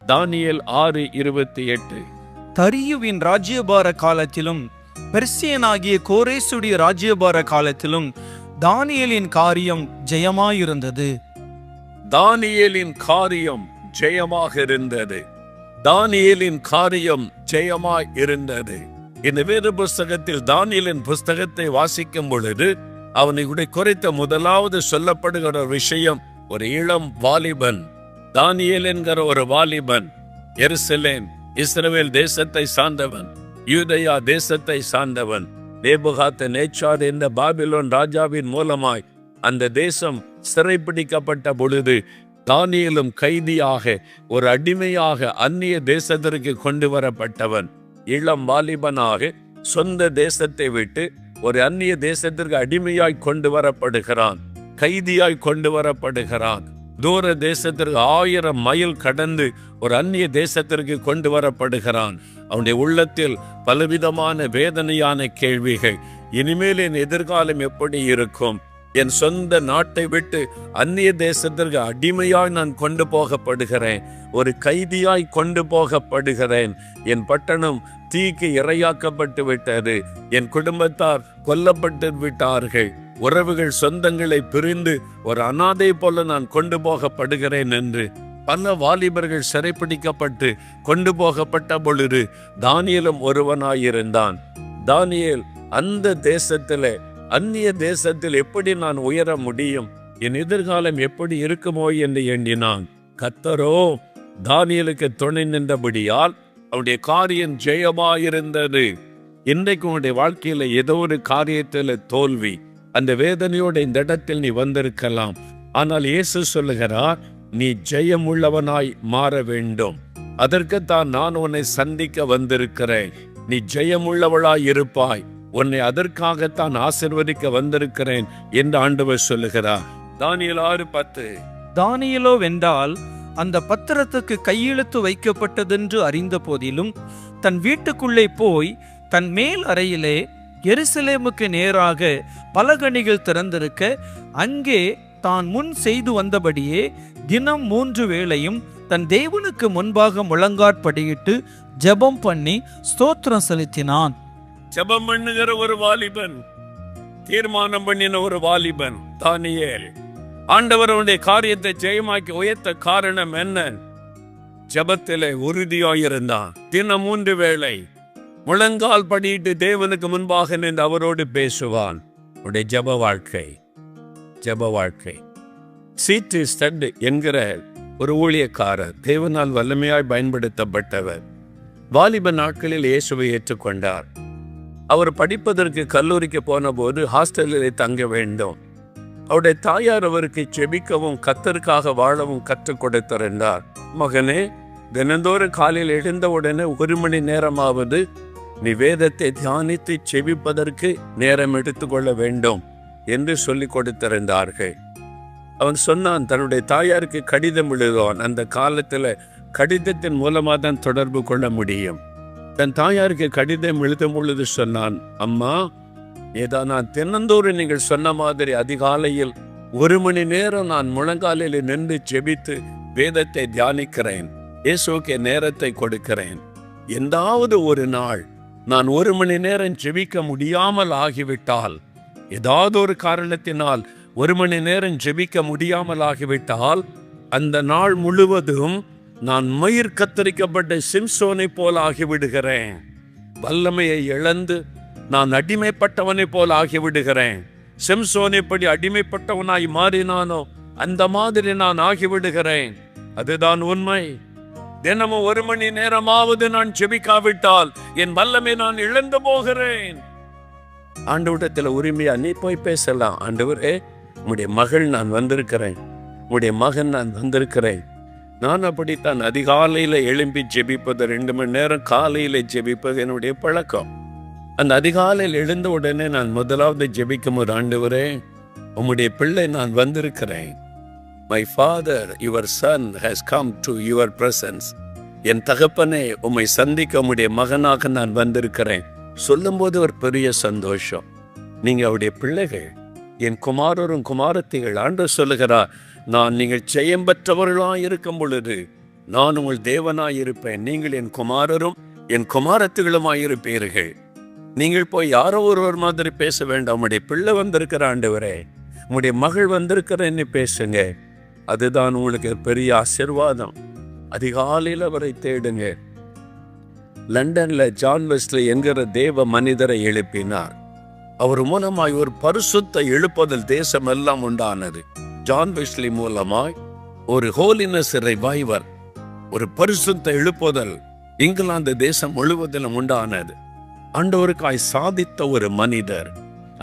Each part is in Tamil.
தானியேல் 6:28. தரியுவின் ராஜ்யபார காலத்திலும் பெர்சியனாகிய கோரேசுடைய ராஜ்யபார காலத்திலும் தானியேலின் காரியம் ஜெயமாயிருந்தது. தானியேலின் காரியம் ஜெயமாக இருந்தது. தானியேலின் காரியம் ஜெயமாய் இருந்தது. இந்த வேத புஸ்தகத்தில் தானியேலின் புஸ்தகத்தை வாசிக்கும் பொழுது அவனை குறித்த முதலாவது சொல்லப்படுகிற விஷயம் ஒரு இளம் வாலிபன். தானியேல் என்கிற ஒரு வாலிபன் எருசலேம் இஸ்ரவேல் தேசத்தை சார்ந்தவன், யூதேயா தேசத்தை சார்ந்தவன். நேபுகாத்நேச்சார் என்ற பாபிலோன் ராஜாவின் மூலமாய் அந்த தேசம் சிறைப்பிடிக்கப்பட்ட பொழுது தானியேலும் கைதியாக ஒரு அடிமையாக அந்நிய தேசத்திற்கு கொண்டு வரப்பட்டவன். இளம் வாலிபனாக சொந்த தேசத்தை விட்டு ஒரு அந்நிய தேசத்திற்கு அடிமையாய் கொண்டு வரப்படுகிறான், கைதியாய் கொண்டு வரப்படுகிறான். தூர தேசத்திற்கு 1000 மைல் கடந்து ஒரு அந்நிய தேசத்திற்கு கொண்டு வரப்படுகிறான். அவனுடைய உள்ளத்தில் பலவிதமான வேதனையான கேள்விகள். இனிமேல் என் எதிர்காலம் எப்படி இருக்கும்? என் சொந்த நாட்டை விட்டு அந்நிய தேசத்திற்கு அடிமையாய் நான் கொண்டு போகப்படுகிறேன், ஒரு கைதியாய் கொண்டு போகப்படுகிறேன். என் பட்டணம் தீக்கு இரையாக்கப்பட்டு விட்டது, என் குடும்பத்தார் கொல்லப்பட்டு விட்டார்கள், உறவுகள் சொந்தங்களை பிரிந்து ஒரு அனாதை போல நான் கொண்டு போகப்படுகிறேன் என்று பல வாலிபர்கள் சிறைப்பிடிக்கப்பட்டு கொண்டு போகப்பட்ட பொழுது தானியேலும் ஒருவனாயிருந்தான். தானியேல் அந்த தேசத்திலே அந்நிய தேசத்தில் எப்படி நான் உயர முடியும், என் எதிர்காலம் எப்படி இருக்குமோ என்று எண்ணினான். கர்த்தரோ தானியேலுக்கு துணை நின்றபடியால் அவனுடைய காரியம் ஜெயமாயிருந்தது. இன்றைக்கு உன்னுடைய வாழ்க்கையில ஏதோ ஒரு காரியத்தில் தோல்வி, அந்த வேதனையோட இந்த இடத்தில் நீ வந்திருக்கலாம். ஆனால் இயேசு சொல்லுகிறார், நீ ஜெயமுள்ளவனாய் மாற வேண்டும். அதற்குத்தான் நான் உன்னை சந்திக்க வந்திருக்கிறேன். நீ ஜெயமுள்ளவளாய் இருப்பாய், உன்னை அதற்காகத்தான் ஆசீர்வதிக்க வந்திருக்கிறேன் என்று ஆண்டவர் சொல்லுகிறார். தானியேல் 6:10. தானியேலோ வென்றால் அந்த பத்திரத்துக்கு கையெழுத்து வைக்கப்பட்டதென்று அறிந்த போதிலும் தன் வீட்டுக்குள்ளே போய் தன் மேல் அறையிலே எருசலேமுக்கு நேராக பலகணிகள் திறந்திருக்க அங்கே தான் முன் செய்து வந்தபடியே தினம் 3 வேளையும் தன் தேவனுக்கு முன்பாக முழங்காற்படியிட்டு ஜெபம் பண்ணி ஸ்தோத்திரம் செலுத்தினான். ஜெபம் பண்ணுகிற ஒரு வாலிபன், தீர்மானம் பண்ணின ஒரு வாலிபன் தானியேல். ஆண்டவர் அவனுடைய காரியத்தை ஜெயமாக்கி உயர்த்த காரணம் என்ன? ஜெபத்திலே உறுதியாயிருந்தான். தினம் 3 வேளை முழங்கால் படியிட்டு தேவனுக்கு முன்பாக நின்று அவரோடு பேசுவான். உடைய ஜெப வாழ்க்கை, ஜெப வாழ்க்கை. சீட்டு ஸ்டட் என்கிற ஒரு ஊழியக்காரர், தேவனால் வல்லமையாய் பயன்படுத்தப்பட்டவர், வாலிப நாட்களில் இயேசுவை ஏற்றுக்கொண்டார். அவர் படிப்பதற்கு கல்லூரிக்கு போன போது ஹாஸ்டலிலே தங்க வேண்டும். அவருடைய தாயார் அவருக்கு செபிக்கவும் கர்த்தருக்காக வாழவும் கற்றுக் கொடுத்திருந்தார். மகனே, தினந்தோறும் காலையில் எழுந்தவுடனே 1 மணி நேரமாவது நீ வேதத்தை தியானித்து செபிப்பதற்கு நேரம் எடுத்துக்கொள்ள வேண்டும் என்று சொல்லி கொடுத்திருந்தார்கள். அவன் சொன்னான், தன்னுடைய தாயாருக்கு கடிதம் எழுதுவான். அந்த காலத்தில் கடிதத்தின் மூலமாக தான் தொடர்பு கொள்ள முடியும். தன் தாயாருக்கு கடிதம் எழுதும் பொழுது சொன்னான், அம்மா, ஏதா நான் தினந்தோறும் நீங்கள் சொன்ன மாதிரி அதிகாலையில் 1 மணி நேரம் நான் முழங்காலில் நின்று ஜெபித்து வேதத்தை தியானிக்கிறேன், இயேசுவுக்கு நேரத்தை கொடுக்கிறேன். எந்தாவது ஒரு நாள் நான் 1 மணி நேரம் ஜெபிக்க முடியாமல் ஆகிவிட்டால், ஏதாவது ஒரு காரணத்தினால் 1 மணி நேரம் ஜெபிக்க முடியாமல் ஆகிவிட்டால், அந்த நாள் முழுவதும் நான் மயிர் கத்தரிக்கப்பட்ட சிம்சோனை போல் ஆகிவிடுகிறேன். வல்லமையை இழந்து நான் அடிமைப்பட்டவனை போல் ஆகிவிடுகிறேன். சிம்சோன் எப்படி அடிமைப்பட்டவனாய் மாறினானோ அந்த மாதிரி நான் ஆகிவிடுகிறேன். அதுதான் உண்மை. தினமும் 1 மணி நேரமாவது நான் ஜெபிக்காவிட்டால் என் வல்லமை நான் இழந்து போகிறேன். ஆண்டவரிடத்தில் உரிமையா நீ போய் பேசலாம். ஆண்டவரே, உம்முடைய மகள் நான் வந்திருக்கிறேன், உம்முடைய மகன் நான் வந்திருக்கிறேன். நான் அப்படித்தான் அதிகாலையில் எழும்பி ஜெபிப்பது, 2 மணி நேரம் காலையில் ஜெபிப்பது என்னுடைய பழக்கம். அந்த அதிகாலையில் எழுந்த உடனே நான் முதலாவது ஜெபிக்கும் ஒரு, ஆண்டவரே, உம்முடைய பிள்ளை நான் வந்திருக்கிறேன். My father, your son has come to your presence. என் தகப்பனே, உம்மை சந்திக்க உம்முடைய மகனாக நான் வந்திருக்கிறேன் சொல்லும்போது ஒரு பெரிய சந்தோஷம். நீங்க அவருடைய பிள்ளைகள், என் குமாரரும் குமாரத்திகள். ஆண்டவர் சொல்லுகிறார், நான் நீங்கள் ஜெயம் பெற்றவர்களாக இருக்கும் பொழுது நான் உங்கள் தேவனாயிருப்பேன், நீங்கள் என் குமாரரும் என் குமாரத்திகளுமாயிருப்பீர்கள். நீங்கள் போய் யாரோ ஒருவர் மாதிரி பேச வேண்டாம். உம்முடைய பிள்ளை வந்திருக்கிற ஆண்டவரே, உம்முடைய மகள் வந்திருக்கிறன்னு பேசுங்க. அதுதான் உங்களுக்கு பெரிய ஆசீர்வாதம். அதிகாலையில் அவரை தேடுங்க. லண்டன்ல ஜான் வெஸ்லி என்கிற தேவ மனிதரை எழுப்பினார். அவர் மூலமாய் ஒரு பரிசுத்த எழுப்புதல் தேசம் எல்லாம் உண்டானது. ஜான் வெஸ்லி மூலமாய் ஒரு ஹோலினஸ் ரிவைவர், ஒரு பரிசுத்த எழுப்புதல் இங்கிலாந்து தேசம் முழுவதிலும் உண்டானது. ஆண்டவருக்காய் சாதித்த ஒரு மனிதர்.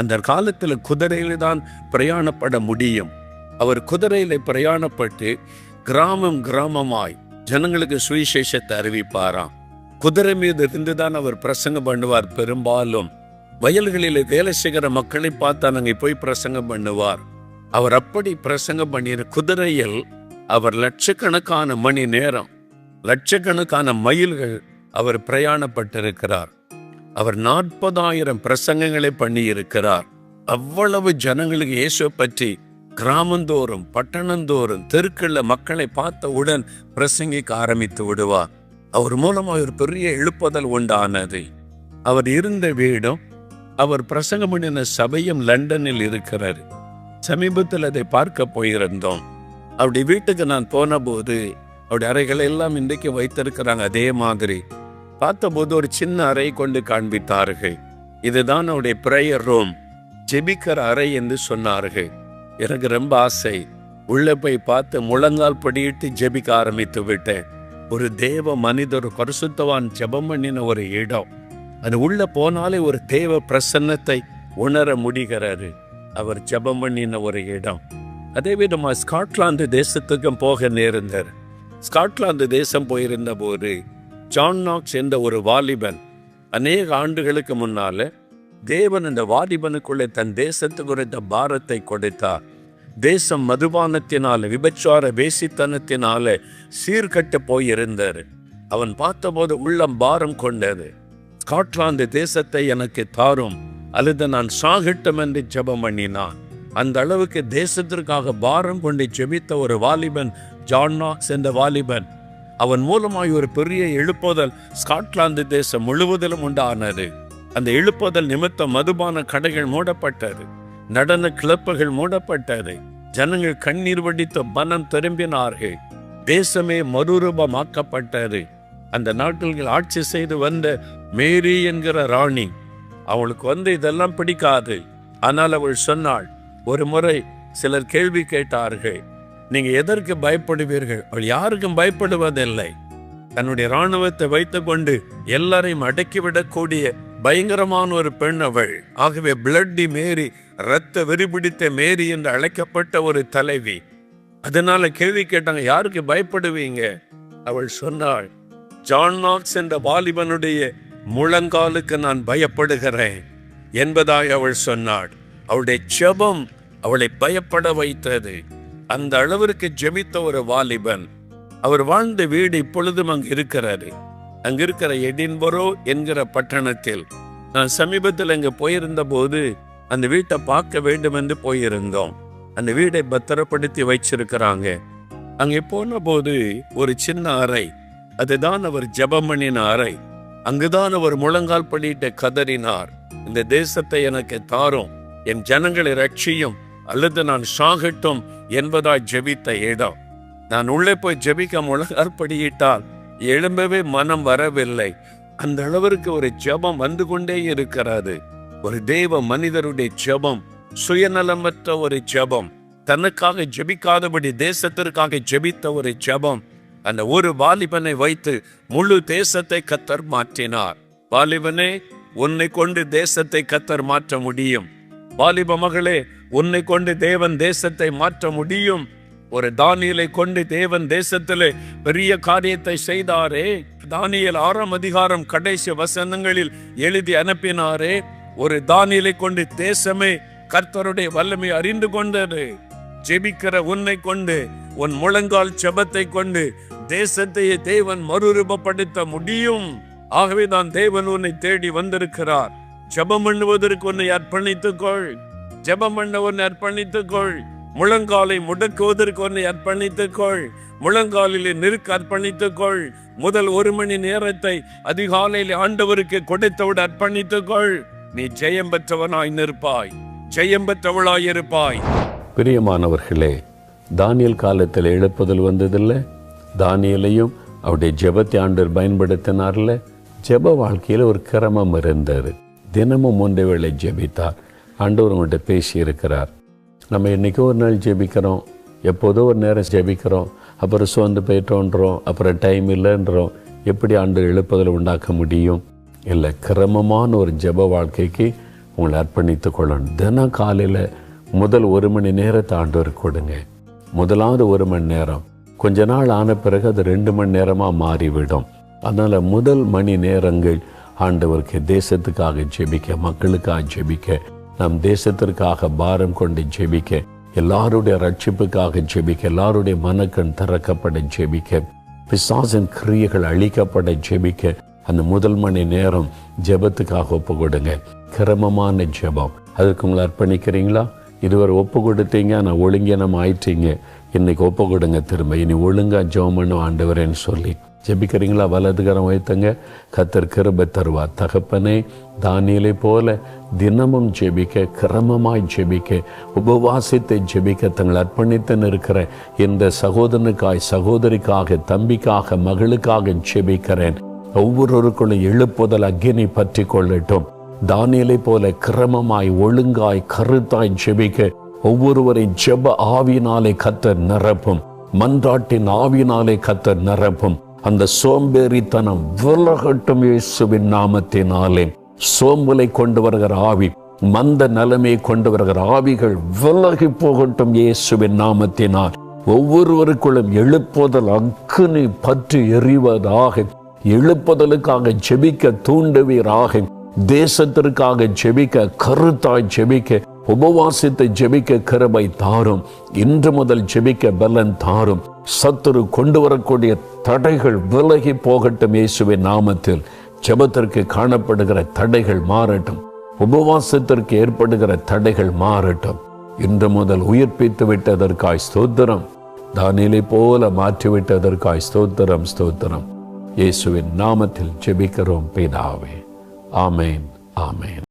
அந்த காலத்தில் குதிரையில தான் பிரயாணப்பட முடியும். அவர் குதிரையில பிரயாணப்பட்டு கிராமம் கிராமமாய் ஜனங்களுக்கு சுவிசேஷத்தை அறிவிப்பாராம். குதிரை மீது இருந்துதான் அவர் பிரசங்கம் பண்ணுவார். பெரும்பாலும் வயல்களில் வேலை செய்கிற மக்களை பார்த்தா அங்கே போய் பிரசங்கம் பண்ணுவார். அவர் அப்படி பிரசங்கம் பண்ணின குதிரையில் அவர் லட்சக்கணக்கான மணி நேரம், லட்சக்கணக்கான மைல்கள் அவர் பிரயாணப்பட்டிருக்கிறார். அவர் 40,000 பிரசங்கங்களை பண்ணி இருக்கிறார். அவ்வளவு ஜனங்களுக்கு இயேசுவை பற்றி கிராமந்தோறும் பட்டணந்தோறும் தெருக்களில் மக்களை பார்த்தவுடன் பிரசங்கிக்க ஆரம்பித்து விடுவார். அவர் மூலமாக ஒரு பெரிய எழுப்புதல் உண்டானது. அவர் இருந்த வீடும் அவர் பிரசங்கம் பண்ணின சபையும் லண்டனில் இருக்கிறார். சமீபத்தில் அதை பார்க்க போயிருந்தோம். அவருடைய வீட்டுக்கு நான் போன போது அவருடைய அறைகளை எல்லாம் இன்றைக்கு வைத்திருக்கிறாங்க. அதே மாதிரி பார்த்தபோது ஒரு சின்ன அறை கொண்டு காண்பித்தார்கள். இதுதான் அவருடைய பிரேயர் ரூம், ஜெபிக்கிற அறை என்று சொன்னார்கள். எனக்கு ரொம்ப ஆசை. உள்ள போய் பார்த்து முழங்கால் படியிட்டு ஜெபிக்க ஆரம்பித்து விட்டேன். ஒரு தேவ மனிதர், பரிசுத்தவான் ஜெபம் பண்ணின ஒரு இடம். அது உள்ள போனாலே ஒரு தேவ பிரசன்னத்தை உணர முடிகிறாரு. அவர் ஜெபம் பண்ணின ஒரு இடம். அதே விதமா ஸ்காட்லாந்து தேசத்துக்கும் போக நேர்ந்தார். ஸ்காட்லாந்து தேசம் போயிருந்த போது ஜான் நாக்ஸ் என்ற ஒரு வாலிபன் அநேக ஆண்டுகளுக்கு முன்னால தேவன் இந்த வாலிபனுக்குள்ளே தன் தேசத்துக்கு குறித்த பாரத்தை கொடுத்தார். தேசம் மதுபானத்தினால, விபச்சார வேசித்தனத்தினால சீர்கட்டு போயிருந்தார். அவன் பார்த்தபோது உள்ளம் பாரம் கொண்டது. ஸ்காட்லாந்து தேசத்தை எனக்கு தாரும் அல்லது நான் சாகட்டும் என்று ஜெபம் பண்ணினான். அந்த அளவுக்கு தேசத்திற்காக பாரம் கொண்டு ஜெபித்த ஒரு வாலிபன் ஜான் நாக்ஸ் என்ற வாலிபன். அவன் மூலமாய் ஒரு பெரிய எழுப்புதல் ஸ்காட்லாந்து தேசம் முழுவதிலும் உண்டானது. அந்த எழுப்புதல் நிமித்தம் மதுபான கடைகள் மூடப்பட்டது, நடன கிளப்புகள் மூடப்பட்டது. ஜனங்கள் கண்ணீர் வடித்த மனம் திரும்பினார்கள். தேசமே மறுரூபமாக்கப்பட்டது. அந்த நாட்களில் ஆட்சி செய்து வந்த மேரி என்கிற ராணி, அவளுக்கு இதெல்லாம் பிடிக்காது. ஆனால் அவள் சொன்னாள். ஒரு முறை சிலர் கேள்வி கேட்டார்கள், நீங்க எதற்கு பயப்படுவீர்கள்? அவள் யாருக்கும் பயப்படுவதில்லை. தன்னுடைய இராணுவத்தை வைத்துக் கொண்டு எல்லாரையும் அடக்கிவிடக்கூடிய பயங்கரமான ஒரு பெண் அவள். ஆகவே பிளட்டி மேரி, இரத்த வெறிபிடித்த மேரி என்று அழைக்கப்பட்ட ஒரு தலைவி. அதனால கேள்வி கேட்டாங்க, யாருக்கு பயப்படுவீங்க? அவள் சொன்னாள், ஜான் நாக்ஸ் என்ற வாலிபனுடைய முழங்காலுக்கு நான் பயப்படுகிறேன் என்பதாய் அவள் சொன்னாள். அவளுடைய ஜெபம் அவளை பயப்பட வைத்தது. அந்த அளவிற்கு ஜெபித்த ஒரு வாலிபன். அவர் வாழ்ந்த வீடு இப்பொழுதும் அங்கு இருக்கிறாரு. அங்க இருக்கிற எடின்பரோ என்கிற பட்டணத்தில் நான் சமீபத்தில் அங்க போயிருந்த போது அந்த வீட்டை பார்க்க வேண்டும் என்று போயிருந்தோம். அந்த வீடை பத்திரப்படுத்தி வச்சிருக்கிறாங்க. அங்கே போன போது ஒரு சின்ன அறை, அதுதான் அவர் ஜெபம் பண்ணின அறை. அங்குதான் அவர் முழங்கால் படியிட்டு கதறினார், இந்த தேசத்தை எனக்கு தாரும், என் ஜனங்களை ரட்சியும் அல்லது நான் சாகட்டும் என்பதாய் ஜெபித்த இடம். நான் உள்ளே போய் ஜெபிக்க முழங்கால் படியிட்டால் எழும்பவே மனம் வரவில்லை. அந்த அளவிற்கு ஒரு ஜெபம் வந்து கொண்டே இருக்கிறது. ஒரு தேவ மனிதருடைய ஜெபம், சுயநலமற்ற ஒரு ஜெபம், தனக்காக ஜெபிக்காதபடி தேசத்திற்காக ஜெபித்த ஒரு ஜெபம். அந்த ஒரு வாலிபனை வைத்து முழு தேசத்தை கர்த்தர் மாற்றினார். வாலிபனே, உன்னை கொண்டு தேசத்தை கர்த்தர் மாற்ற முடியும். வாலிப மகளே, உன்னை கொண்டு தேவன் தேசத்தை மாற்ற முடியும். ஒரு தானியேலை கொண்டு தேவன் தேசத்திலே பெரிய காரியத்தை செய்தாரே. தானியேல் 6ஆம் அதிகாரம் கடைசி வசனங்களில் எழுதி அனுப்பினாரே. ஒரு தானியேலை கொண்டு தேசமே கர்த்தருடைய வல்லமை அறிந்து கொண்டது. ஜெபிக்கிற உன்னை கொண்டு, உன் முழங்கால் ஜெபத்தை கொண்டு தேசத்தையே தேவன் மறுரூபப்படுத்த முடியும். ஆகவே தான் தேவன் உன்னை தேடி வந்திருக்கிறார். ஜெபம் பண்ணுவதற்கு உன்னை அர்ப்பணித்துக்கொள். ஜெபம் பண்ண உன்னை அர்ப்பணித்துக்கொள். முழங்காலை முடக்குவதற்கு உன்னை அர்ப்பணித்துக் கொள். முழங்காலிலே நிற்க அர்ப்பணித்துக் கொள். முதல் 1 மணி நேரத்தை அதிகாலையில் ஆண்டவருக்கு கொடுத்தவிட அர்ப்பணித்துக் கொள். நீ ஜெயம் பெற்றவனாய் நிற்பாய், ஜெயம் பெற்றவளாய் இருப்பாய். பிரியமானவர்களே, தானியேல் காலத்தில் எழுப்புதல் வந்ததில்லை. தானியேலையும் அவருடைய ஜெபத்தை ஆண்டவர் பயன்படுத்தினார்ல. ஜெப வாழ்க்கையில் ஒரு கிரமம் இருந்தது. தினமும் 3 வேளை ஜெபித்தார். ஆண்டவர் உங்கள்கிட்ட பேசி இருக்கிறார். நம்ம என்றைக்கோ ஒரு நாள் ஜெபிக்கிறோம், எப்போதோ ஒரு நேரம் ஜெபிக்கிறோம், அப்புறம் சோர்ந்து போயிட்டோன்றோம், அப்புறம் டைம் இல்லைன்றோம். எப்படி ஆண்டவர் எழுப்புதல் உண்டாக்க முடியும்? இல்லை, கிரமமான ஒரு ஜெப வாழ்க்கைக்கு உங்களை அர்ப்பணித்து கொள்ளணும். தினம் காலையில் முதல் 1 மணி நேரத்தை ஆண்டவர் கொடுங்க. முதலாவது 1 மணி நேரம் கொஞ்ச நாள் ஆன பிறகு அது 2 மணி நேரமாக மாறிவிடும். அதனால் முதல் மணி நேரங்கள் ஆண்டவருக்கு தேசத்துக்காக ஜெபிக்க, மக்களுக்காக ஜெபிக்க, நம் தேசத்திற்காக பாரம் கொண்டு ஜெபிக்க, எல்லாருடைய ரட்சிப்புக்காக ஜெபிக்க, எல்லாருடைய மனக்கண் திறக்கப்பட ஜெபிக்க, பிசாசின் கிரியைகள் அழிக்கப்பட ஜெபிக்க, அந்த முதல் மணி நேரம் ஜெபத்துக்காக ஒப்பு கொடுங்க. கிரமமான ஜெபம். அதற்கு உங்களை அர்ப்பணிக்கிறீங்களா? இதுவரை ஒப்பு கொடுத்தீங்க, நான் ஒழுங்கீனம் ஆயிட்டீங்க, இன்னைக்கு ஒப்பு கொடுங்க. திரும்ப இனி ஒழுங்கா ஜெபம் பண்ணும் ஆண்டவரேன்னு சொல்லி ஜெபிக்கிறீங்களா? வலதுகரம் வைத்தங்க. கர்த்தர் கிருபை தருவார். தகப்பனே, தானியேலை போல தினமும் ஜெபிக்க, கிரமமாய் ஜெபிக்க, உபவாசித்தை ஜெபிக்க தங்கள் அர்ப்பணித்து இருக்கிற இந்த சகோதரனுக்காய், சகோதரிக்காக, தம்பிக்காக, மகளுக்காக ஜெபிக்கிறேன். ஒவ்வொருவருக்குள்ளும் எழுப்புதல் அக்கினி பற்றி கொள்ளட்டும். தானியேலை போல கிரமமாய், ஒழுங்காய், கருத்தாய் ஜெபிக்க ஒவ்வொருவரை ஜெப ஆவியினாலே கர்த்தர் நிரப்பும். மன்றாட்டின் ஆவியினாலே கர்த்தர் நிரப்பும். அந்த சோம்பேறித்தனம் விலகட்டும் இயேசுவின் நாமத்தினாலே. சோம்பலை கொண்டு வருகிற ஆவி, மந்த நிலைமையை கொண்டு வருகிற ஆவிகள் விலகி போகட்டும் இயேசுவின் நாமத்தினால். ஒவ்வொருவருக்குள்ளும் எழுப்புதல் அக்கினி பற்றி எறிவதாக, எழுப்புதலுக்காக ஜெபிக்க தூண்டுவீராக, தேசத்திற்காக ஜெபிக்க, கருத்தாய் ஜெபிக்க, உபவாசித்தை ஜெபிக்க கிருபை தாரும். இன்று முதல் ஜெபிக்க பலன் தாரும். சத்துரு கொண்டு வரக்கூடிய தடைகள் விலகி போகட்டும் இயேசுவின் நாமத்தில். ஜெபத்திற்கு காணப்படுகிற தடைகள் மாறட்டும். உபவாசத்திற்கு ஏற்படுகிற தடைகள் மாறட்டும். இன்று முதல் உயிர்ப்பித்து விட்டதற்காய் ஸ்தோத்திரம். தானியேலை போல மாற்றிவிட்டதற்காய் ஸ்தோத்திரம், ஸ்தோத்திரம். இயேசுவின் நாமத்தில் ஜெபிக்கிறோம் பிதாவே. ஆமேன், ஆமேன்.